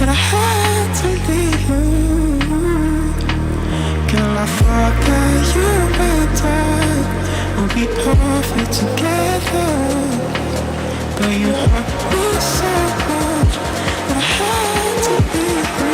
but I had to leave you. Girl, I thought that you and I would be perfect together, but you hurt me so much that I had to leave you.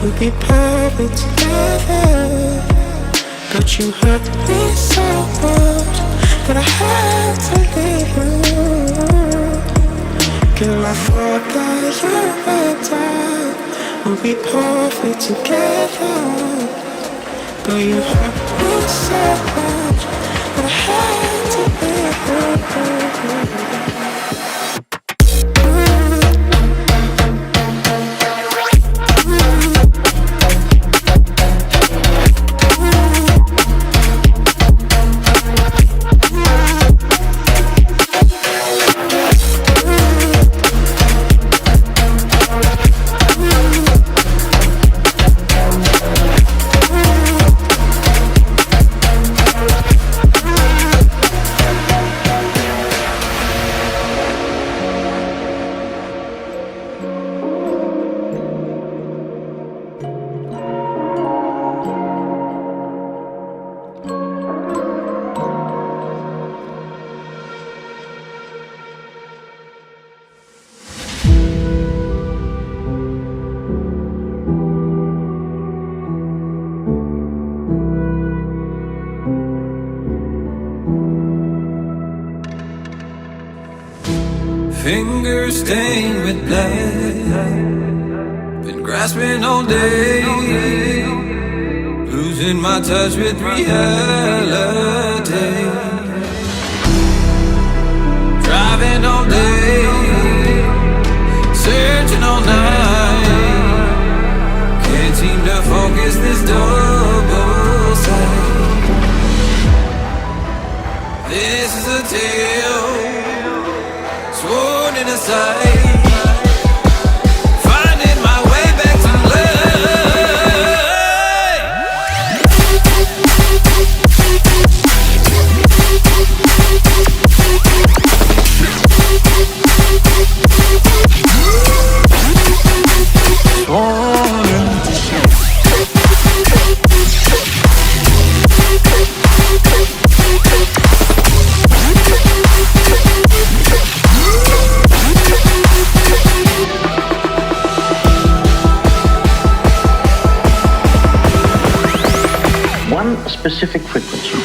We'd be perfect together, but you hurt me so much that I had to leave you. Girl, I thought that you and I would be perfect together, but you hurt me so much that I had to leave you. Fingers stained with blood, been grasping all day, losing my touch with reality. Driving all day, searching all night, can't seem to focus this double sight. This is a tale sworn in a sight, finding my way back to specific frequency.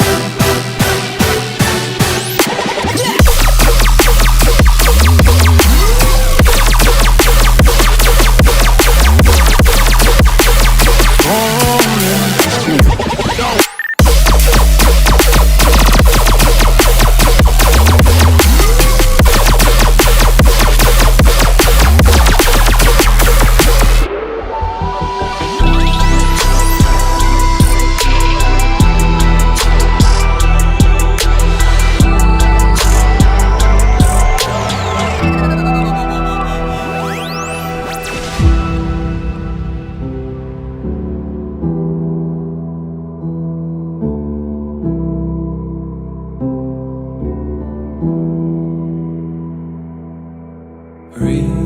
breathe.